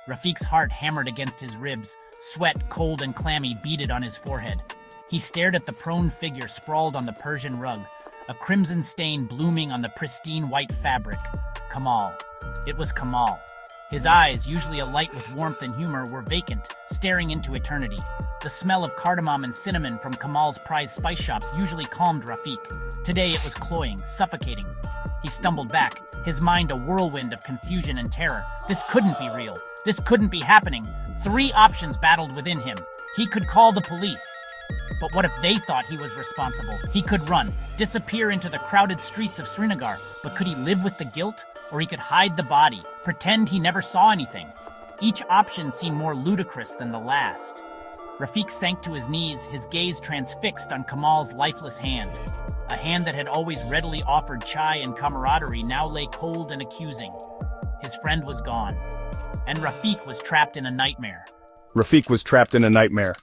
Rafiq's heart hammered against his ribs, sweat, cold and clammy, beaded on his forehead. He stared at the prone figure sprawled on the Persian rug, a crimson stain blooming on the pristine white fabric. Kamal. It was Kamal. His eyes, usually alight with warmth and humor, were vacant, staring into eternity. The smell of cardamom and cinnamon from Kamal's prized spice shop usually calmed Rafiq. Today it was cloying, suffocating. He stumbled back, his mind a whirlwind of confusion and terror. This couldn't be real. This couldn't be happening. 3 options battled within him. He could call the police. But what if they thought he was responsible? He could run, disappear into the crowded streets of Srinagar, but could he live with the guilt? Or he could hide the body, pretend he never saw anything. Each option seemed more ludicrous than the last. Rafiq sank to his knees, his gaze transfixed on Kamal's lifeless hand. A hand that had always readily offered chai and camaraderie now lay cold and accusing. His friend was gone, and Rafiq was trapped in a nightmare. Rafiq was trapped in a nightmare.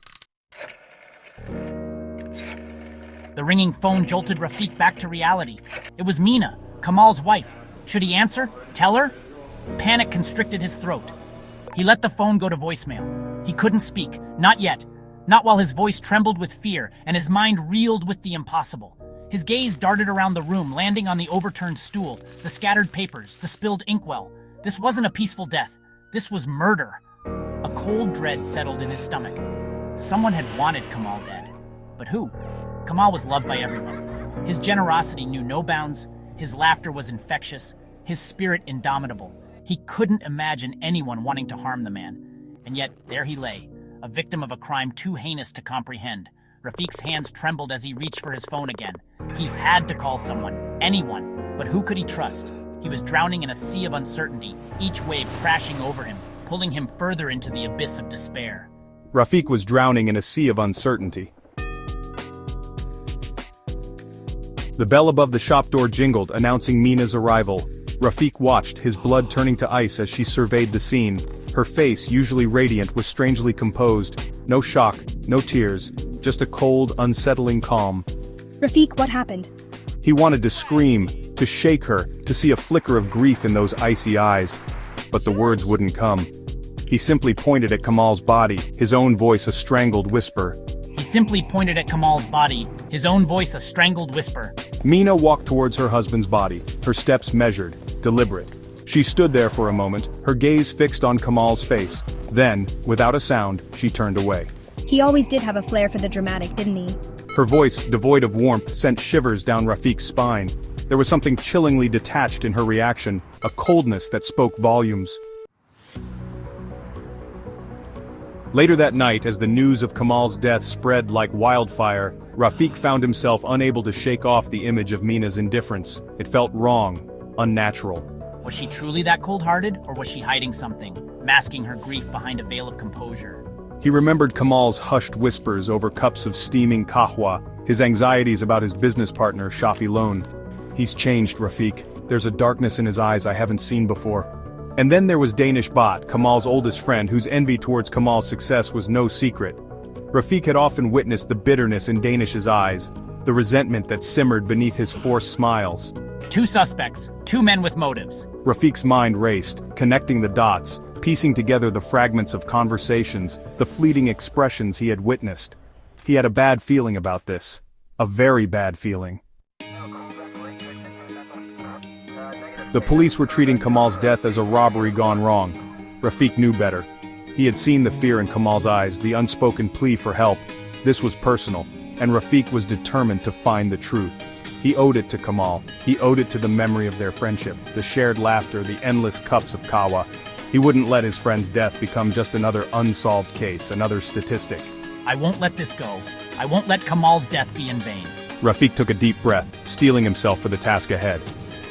The ringing phone jolted Rafiq back to reality. It was Mina, Kamal's wife. Should he answer? Tell her? Panic constricted his throat. He let the phone go to voicemail. He couldn't speak, not yet. Not while his voice trembled with fear and his mind reeled with the impossible. His gaze darted around the room, landing on the overturned stool, the scattered papers, the spilled inkwell. This wasn't a peaceful death. This was murder. A cold dread settled in his stomach. Someone had wanted Kamal dead. But who? Kamal was loved by everyone. His generosity knew no bounds. His laughter was infectious, his spirit indomitable. He couldn't imagine anyone wanting to harm the man. And yet, there he lay, a victim of a crime too heinous to comprehend. Rafiq's hands trembled as he reached for his phone again. He had to call someone, anyone, but who could he trust? He was drowning in a sea of uncertainty, each wave crashing over him, pulling him further into the abyss of despair. Rafiq was drowning in a sea of uncertainty. The bell above the shop door jingled, announcing Mina's arrival. Rafiq watched, his blood turning to ice as she surveyed the scene. Her face, usually radiant, was strangely composed. No shock, no tears, just a cold, unsettling calm. Rafiq, what happened? He wanted to scream, to shake her, to see a flicker of grief in those icy eyes. But the words wouldn't come. He simply pointed at Kamal's body, his own voice a strangled whisper. He simply pointed at Kamal's body, his own voice a strangled whisper. Mina walked towards her husband's body, her steps measured, deliberate. She stood there for a moment, her gaze fixed on Kamal's face. Then, without a sound, she turned away. He always did have a flair for the dramatic, didn't he? Her voice, devoid of warmth, sent shivers down Rafiq's spine. There was something chillingly detached in her reaction, a coldness that spoke volumes. Later that night, as the news of Kamal's death spread like wildfire, Rafiq found himself unable to shake off the image of Mina's indifference. It felt wrong, unnatural. Was she truly that cold-hearted, or was she hiding something, masking her grief behind a veil of composure? He remembered Kamal's hushed whispers over cups of steaming kahwa, his anxieties about his business partner, Shafi Lone. He's changed, Rafiq. There's a darkness in his eyes I haven't seen before. And then there was Danish Bhat, Kamal's oldest friend, whose envy towards Kamal's success was no secret. Rafiq had often witnessed the bitterness in Danish's eyes, the resentment that simmered beneath his forced smiles. 2 suspects, 2 men with motives. Rafiq's mind raced, connecting the dots, piecing together the fragments of conversations, the fleeting expressions he had witnessed. He had a bad feeling about this. A very bad feeling. The police were treating Kamal's death as a robbery gone wrong. Rafiq knew better. He had seen the fear in Kamal's eyes, the unspoken plea for help. This was personal, and Rafiq was determined to find the truth. He owed it to Kamal. He owed it to the memory of their friendship, the shared laughter, the endless cups of kawa. He wouldn't let his friend's death become just another unsolved case, another statistic. I won't let this go. I won't let Kamal's death be in vain. Rafiq took a deep breath, steeling himself for the task ahead.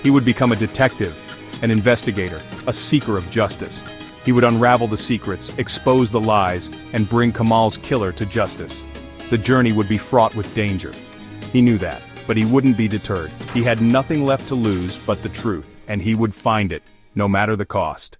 He would become a detective, an investigator, a seeker of justice. He would unravel the secrets, expose the lies, and bring Kamal's killer to justice. The journey would be fraught with danger. He knew that, but he wouldn't be deterred. He had nothing left to lose but the truth, and he would find it, no matter the cost.